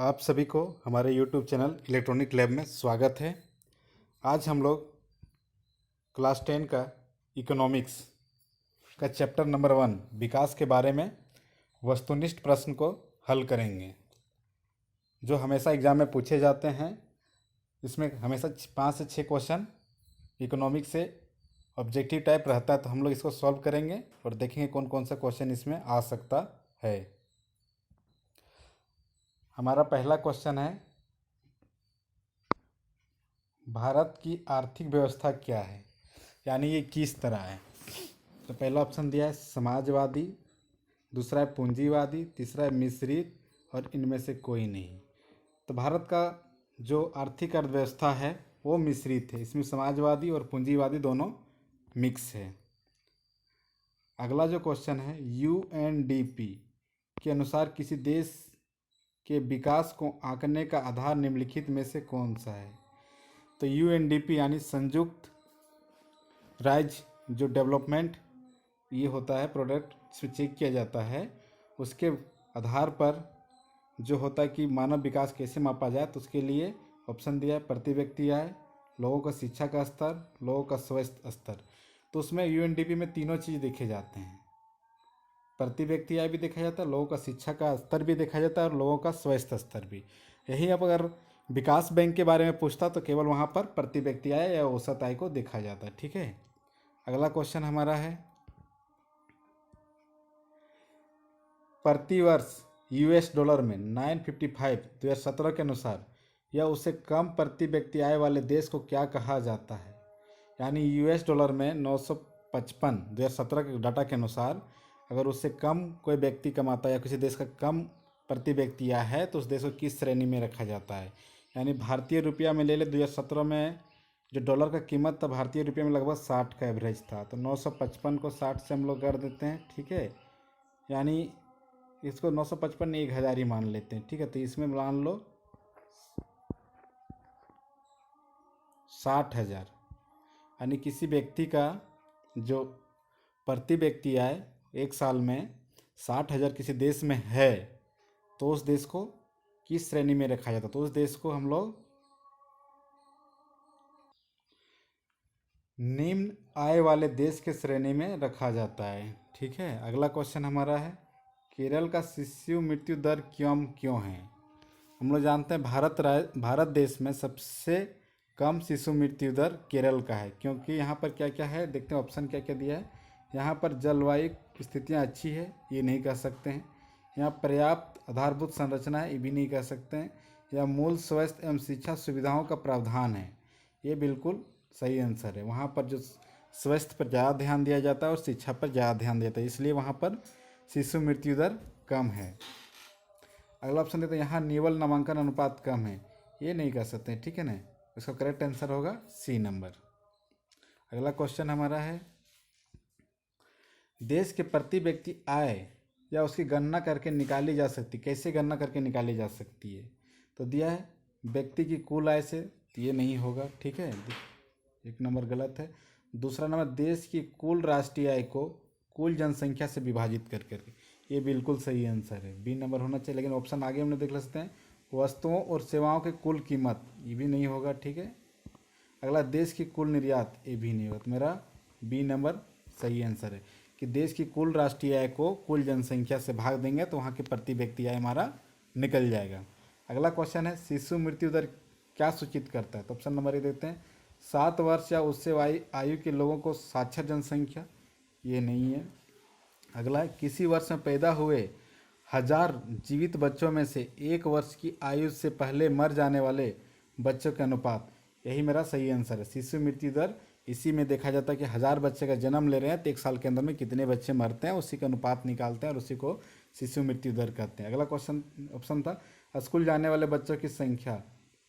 आप सभी को हमारे YouTube चैनल इलेक्ट्रॉनिक लैब में स्वागत है। आज हम लोग क्लास 10 का इकोनॉमिक्स का चैप्टर नंबर 1 विकास के बारे में वस्तुनिष्ठ प्रश्न को हल करेंगे, जो हमेशा एग्ज़ाम में पूछे जाते हैं। इसमें हमेशा 5 से 6 क्वेश्चन इकोनॉमिक्स से ऑब्जेक्टिव टाइप रहता है, तो हम लोग इसको सॉल्व करेंगे और देखेंगे कौन कौन सा क्वेश्चन इसमें आ सकता है। हमारा पहला क्वेश्चन है, भारत की आर्थिक व्यवस्था क्या है, यानी ये किस तरह है। तो पहला ऑप्शन दिया है समाजवादी, दूसरा है पूंजीवादी, तीसरा है मिश्रित और इनमें से कोई नहीं। तो भारत का जो आर्थिक अर्थव्यवस्था है वो मिश्रित है, इसमें समाजवादी और पूंजीवादी दोनों मिक्स है। अगला जो क्वेश्चन है, यूएनडीपी के अनुसार किसी देश के विकास को आंकने का आधार निम्नलिखित में से कौन सा है। तो यूएनडीपी यानी संयुक्त राज्य जो डेवलपमेंट ये होता है प्रोडक्ट, इसमें चेक किया जाता है, उसके आधार पर जो होता है कि मानव विकास कैसे मापा जाए, तो उसके लिए ऑप्शन दिया है प्रति व्यक्ति आय, लोगों का शिक्षा का स्तर, लोगों का स्वास्थ्य स्तर। तो उसमें यूएनडीपी में तीनों चीज़ देखे जाते हैं, प्रति व्यक्ति आय भी देखा जाता है, लोगों का शिक्षा का स्तर भी देखा जाता है और लोगों का स्वास्थ्य स्तर भी। यही अब अगर विकास बैंक के बारे में पूछता तो केवल वहाँ पर प्रति व्यक्ति आय या औसत आय को देखा जाता है। ठीक है। अगला क्वेश्चन हमारा है, प्रति वर्ष यूएस डॉलर में 955 2017 के अनुसार या उससे कम प्रति व्यक्ति आय वाले देश को क्या कहा जाता है। यानी यूएस डॉलर में 955 2017 के डाटा के अनुसार अगर उससे कम कोई व्यक्ति कमाता है या किसी देश का कम प्रति व्यक्ति आय है तो उस देश को किस श्रेणी में रखा जाता है। यानी भारतीय रुपया में ले ले, 2017 में जो डॉलर का कीमत था भारतीय रुपये में लगभग 60 का एवरेज था, तो 955 को 60 से हम लोग कर देते हैं। ठीक है, यानी इसको 955 1000 ही मान लेते हैं। ठीक है, तो इसमें मान लो 60,000, यानी किसी व्यक्ति का जो प्रति व्यक्ति आय एक साल में 60,000 किसी देश में है तो उस देश को किस श्रेणी में रखा जाता है। तो उस देश को हम लोग निम्न आय वाले देश के श्रेणी में रखा जाता है। ठीक है। अगला क्वेश्चन हमारा है, केरल का शिशु मृत्यु दर क्यों है। हम लोग जानते हैं भारत देश में सबसे कम शिशु मृत्यु दर केरल का है, क्योंकि यहाँ पर क्या क्या है देखते हैं, ऑप्शन क्या क्या दिया है। यहाँ पर जलवायु स्थितियाँ अच्छी है, ये नहीं कह सकते हैं। यहाँ पर्याप्त आधारभूत संरचना है, ये भी नहीं कह सकते हैं। या मूल स्वास्थ्य एवं शिक्षा सुविधाओं का प्रावधान है, ये बिल्कुल सही आंसर है। वहाँ पर जो स्वास्थ्य पर ज़्यादा ध्यान दिया जाता है और शिक्षा पर ज़्यादा ध्यान दिया जाता है, इसलिए वहाँ पर शिशु मृत्यु दर कम है। अगला ऑप्शन देते हैं, यहाँ निवल नामांकन अनुपात कम है, ये नहीं कह सकते हैं। ठीक है ना, इसका करेक्ट आंसर होगा सी नंबर। अगला क्वेश्चन हमारा है, देश के प्रति व्यक्ति आय या उसकी गणना करके निकाली जा सकती, कैसे गणना करके निकाली जा सकती है। तो दिया है व्यक्ति की कुल आय से, तो ये नहीं होगा। ठीक है, एक नंबर गलत है। दूसरा नंबर, देश की कुल राष्ट्रीय आय को कुल जनसंख्या से विभाजित कर करके, ये बिल्कुल सही आंसर है, बी नंबर होना चाहिए। लेकिन ऑप्शन आगे हमने देख सकते हैं, वस्तुओं और सेवाओं के कुल कीमत, ये भी नहीं होगा। ठीक है। अगला, देश की कुल निर्यात, ये भी नहीं होगा। तो मेरा बी नंबर सही आंसर है कि देश की कुल राष्ट्रीय आय को कुल जनसंख्या से भाग देंगे तो वहाँ की प्रति व्यक्ति आय हमारा निकल जाएगा। अगला क्वेश्चन है, शिशु मृत्यु दर क्या सूचित करता है। तो ऑप्शन नंबर ए देते हैं, 7 वर्ष या उससे आयु के लोगों को साक्षर जनसंख्या, ये नहीं है। अगला, किसी वर्ष में पैदा हुए 1000 जीवित बच्चों में से 1 वर्ष की आयु से पहले मर जाने वाले बच्चों के अनुपात, यही मेरा सही आंसर है। शिशु मृत्यु दर इसी में देखा जाता है कि 1000 बच्चे का जन्म ले रहे हैं तो 1 साल के अंदर में कितने बच्चे मरते हैं, उसी का अनुपात निकालते हैं और उसी को शिशु मृत्यु दर कहते हैं। अगला क्वेश्चन ऑप्शन था, स्कूल जाने वाले बच्चों की संख्या,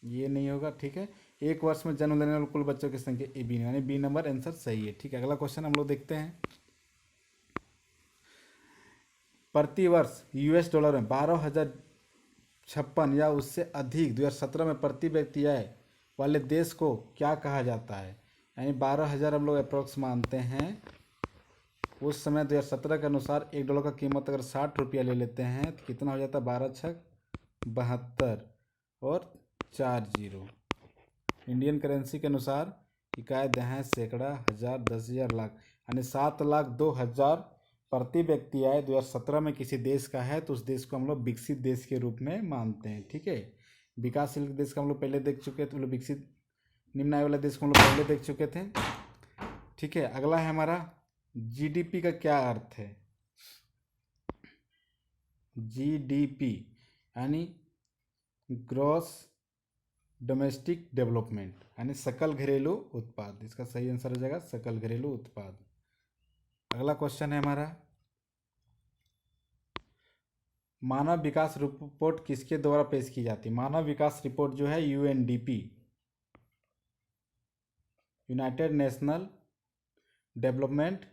ये नहीं होगा। ठीक है, 1 वर्ष में जन्म लेने वाले कुल बच्चों की संख्या, ए बी, यानी बी नंबर आंसर सही है। ठीक है। अगला क्वेश्चन हम लोग देखते हैं, प्रति वर्ष यूएस डॉलर में 12,056 या उससे अधिक 2017 में प्रति व्यक्ति आय वाले देश को क्या कहा जाता है। यानी 12,000 हम लोग अप्रोक्स मानते हैं। उस समय 2017 के अनुसार $1 का कीमत अगर 60 रुपया ले लेते हैं तो कितना हो जाता है, 12 छक 72 और 40। इंडियन करेंसी के अनुसार इकाई, दहाई, सैकड़ा, हज़ार, 10,000, लाख, यानी 7,02,000 प्रति व्यक्ति आए 2017 में किसी देश का है तो उस देश को हम लोग विकसित देश के रूप में मानते हैं। ठीक है, विकासशील देश का हम लोग पहले देख चुके थे, विकसित निम्न आय वाले देश को हम लोग पहले देख चुके थे। ठीक है, अगला है हमारा जीडीपी का क्या अर्थ है। जीडीपी यानी ग्रॉस डोमेस्टिक डेवलपमेंट, यानी सकल घरेलू उत्पाद। इसका सही आंसर हो जाएगा सकल घरेलू उत्पाद। अगला क्वेश्चन है हमारा, मानव विकास रिपोर्ट किसके द्वारा पेश की जाती है। मानव विकास रिपोर्ट जो है UNDP, united national development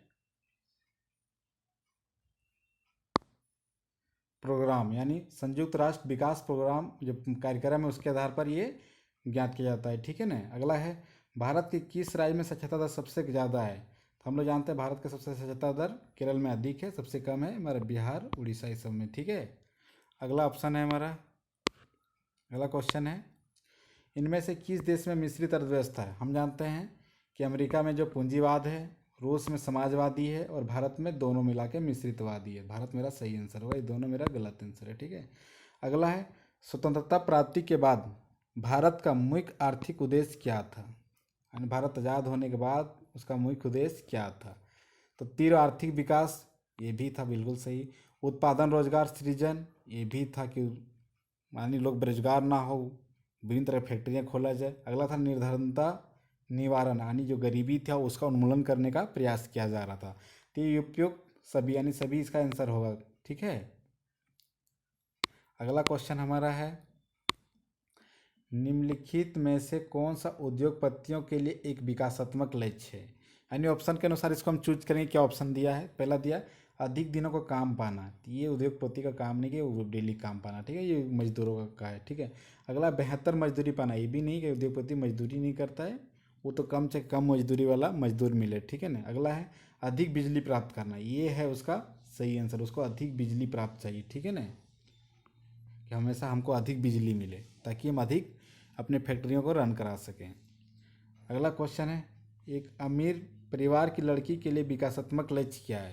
programme, यानी संयुक्त राष्ट्र विकास प्रोग्राम जो कार्यक्रम है उसके आधार पर ये ज्ञात किया जाता है। ठीक है ना। अगला है, भारत के किस राज्य में साक्षरता दर सबसे ज़्यादा है। तो हम लोग जानते हैं भारत का सबसे साक्षरता दर केरल में अधिक है, सबसे कम है हमारा बिहार, उड़ीसा, इस सब में। ठीक है, अगला ऑप्शन है हमारा, अगला क्वेश्चन है, इनमें से किस देश में मिश्रित अर्थव्यवस्था है। हम जानते हैं कि अमेरिका में जो पूंजीवाद है, रूस में समाजवादी है और भारत में दोनों मिला के मिश्रितवादी है। भारत मेरा सही आंसर होगा, ये दोनों मेरा गलत आंसर है। ठीक है, अगला है, स्वतंत्रता प्राप्ति के बाद भारत का मुख्य आर्थिक उद्देश्य क्या था। यानी भारत आज़ाद होने के बाद उसका मुख्य उद्देश्य क्या था। तो तीव्र आर्थिक विकास, ये भी था बिल्कुल सही। उत्पादन रोजगार सृजन, ये भी था कि मानी लोग बेरोजगार ना हो, विभिन्न तरह फैक्ट्रियाँ खोला जाए। अगला था निर्धनता निवारण, यानी जो गरीबी था उसका उन्मूलन करने का प्रयास किया जा रहा था। तो ये उपयुक्त सभी, यानी सभी इसका आंसर होगा। ठीक है, अगला क्वेश्चन हमारा है, निम्नलिखित में से कौन सा उद्योगपतियों के लिए एक विकासात्मक लक्ष्य है। यानी ऑप्शन के अनुसार इसको हम चूज करेंगे। क्या ऑप्शन दिया है, पहला दिया अधिक दिनों का काम पाना, ये उद्योगपति का काम नहीं कि वो डेली काम पाना। ठीक है, ये मजदूरों का है। ठीक है, अगला बेहतर मजदूरी पाना, ये भी नहीं कि उद्योगपति मजदूरी नहीं करता है, वो तो कम से कम मजदूरी वाला मजदूर मिले। ठीक है ना। अगला है अधिक बिजली प्राप्त करना, ये है उसका सही आंसर, उसको अधिक बिजली प्राप्त चाहिए। ठीक है ना, कि हमेशा हमको अधिक बिजली मिले ताकि हम अधिक अपने फैक्ट्रियों को रन करा सकें। अगला क्वेश्चन है, एक अमीर परिवार की लड़की के लिए विकासात्मक लक्ष्य क्या है।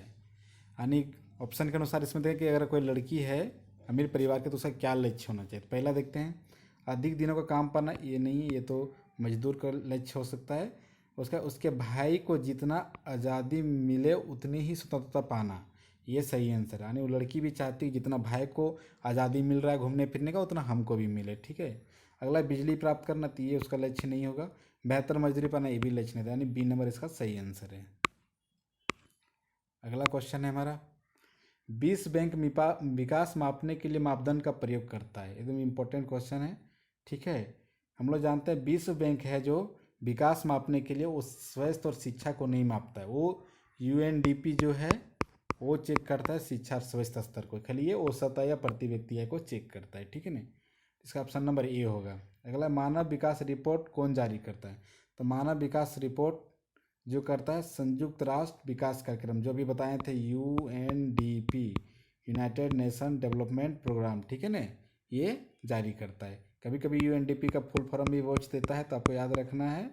यानी ऑप्शन के अनुसार इसमें देखें कि अगर कोई लड़की है अमीर परिवार के तो उसका क्या लक्ष्य होना चाहिए। पहला देखते हैं, अधिक दिनों का काम पाना, ये नहीं, ये तो मजदूर का लक्ष्य हो सकता है। उसका उसके भाई को जितना आज़ादी मिले उतनी ही स्वतंत्रता पाना, ये सही आंसर है। यानी वो लड़की भी चाहती है जितना भाई को आज़ादी मिल रहा है घूमने फिरने का उतना हमको भी मिले। ठीक है, अगला बिजली प्राप्त करना, तो ये उसका लक्ष्य नहीं होगा। बेहतर मजदूरी पाना, ये भी लक्ष्य नहीं था, यानी बी नंबर इसका सही आंसर है। अगला क्वेश्चन है हमारा, विश्व बैंक विकास मापने के लिए मापदंड का प्रयोग करता है। एकदम इम्पोर्टेंट क्वेश्चन है। ठीक है, हम लोग जानते हैं विश्व बैंक है जो विकास मापने के लिए वो स्वास्थ्य और शिक्षा को नहीं मापता है, वो यूएनडीपी जो है वो चेक करता है शिक्षा और स्वास्थ्य स्तर को, खाली ये औसत आय या प्रति व्यक्ति आय को चेक करता है। ठीक है ना, इसका ऑप्शन नंबर ए होगा। अगला, मानव विकास रिपोर्ट कौन जारी करता है। तो मानव विकास रिपोर्ट जो करता है संयुक्त राष्ट्र विकास कार्यक्रम, जो भी बताए थे UNDP, united nation development programme. ठीक है ना, ये जारी करता है। कभी कभी यूएनडीपी का फुल फॉर्म भी पूछ देता है, तो आपको याद रखना है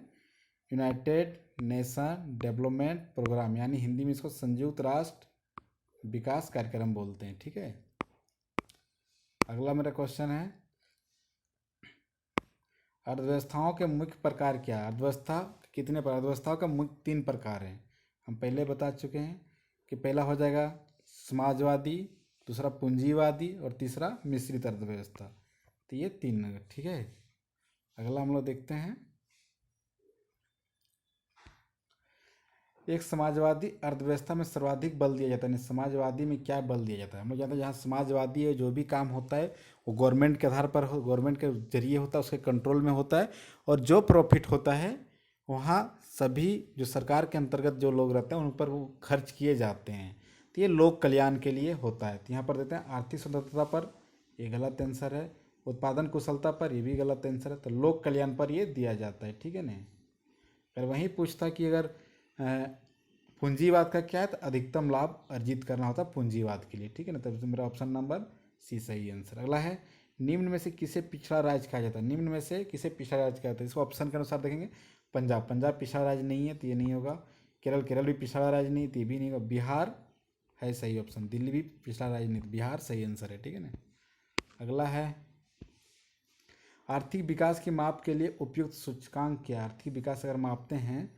यूनाइटेड नेशन डेवलपमेंट प्रोग्राम, यानी हिंदी में इसको संयुक्त राष्ट्र विकास कार्यक्रम बोलते हैं। ठीक है, अगला मेरा क्वेश्चन है, अर्थव्यवस्थाओं के मुख्य प्रकार क्या है। अर्थव्यवस्था कितने प्रकार, अर्थव्यवस्थाओं का मुख्य 3 प्रकार हैं, हम पहले बता चुके हैं कि पहला हो जाएगा समाजवादी, दूसरा पूंजीवादी और तीसरा मिश्रित अर्थव्यवस्था। तो ये 3 नंबर। ठीक है, अगला हम लोग देखते हैं, एक समाजवादी अर्थव्यवस्था में सर्वाधिक बल दिया जाता है। समाजवादी में क्या बल दिया जाता है। हम लोग जानते हैं जहाँ समाजवादी है जो भी काम होता है वो गवर्नमेंट के आधार पर हो, गवर्नमेंट के जरिए होता है, उसके कंट्रोल में होता है, और जो प्रॉफिट होता है वहाँ सभी जो सरकार के अंतर्गत जो लोग रहते हैं उन पर वो खर्च किए जाते हैं। तो ये लोक कल्याण के लिए होता है। तो यहाँ पर देते हैं आर्थिक स्वतंत्रता पर, ये गलत आंसर है। उत्पादन कुशलता पर, ये भी गलत आंसर है। तो लोक कल्याण पर ये दिया जाता है। ठीक है ना, अगर वहीं पूछता कि अगर पूंजीवाद का क्या है, तो अधिकतम लाभ अर्जित करना होता है पूंजीवाद के लिए। ठीक है ना, तब मेरा ऑप्शन नंबर सी सही आंसर। अगला है, निम्न में से किसे पिछड़ा राज्य कहा जाता है? निम्न में से किसे पिछड़ा राज्य कहा जाता है? इसको ऑप्शन के अनुसार देखेंगे। पंजाब, पंजाब पिछड़ा राज्य नहीं है तो ये नहीं होगा। केरल, केरल भी पिछड़ा राज्य नहीं तो ये भी नहीं होगा। बिहार है सही ऑप्शन। दिल्ली भी पिछड़ा राज्य नहीं, बिहार सही आंसर है, ठीक है ना। अगला है, आर्थिक विकास की माप के लिए उपयुक्त सूचकांक क्या है? आर्थिक विकास अगर मापते हैं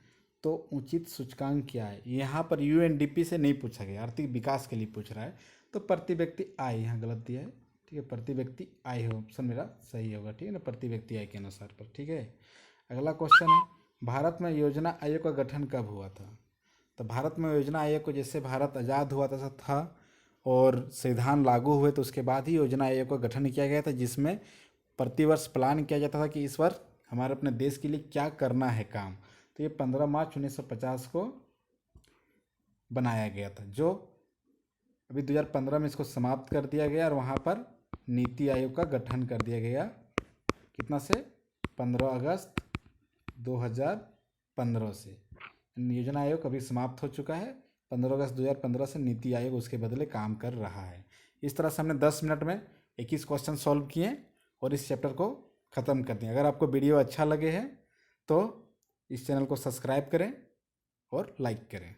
तो उचित सूचकांक क्या है? यहाँ पर यूएनडीपी से नहीं पूछा गया, आर्थिक विकास के लिए पूछ रहा है। तो प्रति व्यक्ति आय यहाँ गलत दिया है, ठीक है। प्रति व्यक्ति आय है ऑप्शन मेरा सही होगा, ठीक है ना, प्रति व्यक्ति आय के अनुसार पर, ठीक है। अगला क्वेश्चन है, भारत में योजना आयोग का गठन कब हुआ था? तो भारत में योजना आयोग को जैसे भारत आज़ाद हुआ था और संविधान लागू हुए तो उसके बाद ही योजना आयोग का गठन किया गया था, जिसमें प्रतिवर्ष प्लान किया जाता था कि इस वर्ष हमारे अपने देश के लिए क्या करना है काम। तो ये 15 मार्च 1950 को बनाया गया था, जो अभी 2015 में इसको समाप्त कर दिया गया और वहाँ पर नीति आयोग का गठन कर दिया गया। कितना से? 15 अगस्त 2015 से। योजना आयोग अभी समाप्त हो चुका है। 15 अगस्त 2015 से नीति आयोग उसके बदले काम कर रहा है। इस तरह से हमने 10 मिनट में 21 क्वेश्चन सॉल्व किए और इस चैप्टर को ख़त्म कर दिया। अगर आपको वीडियो अच्छा लगे है तो इस चैनल को सब्सक्राइब करें और लाइक करें।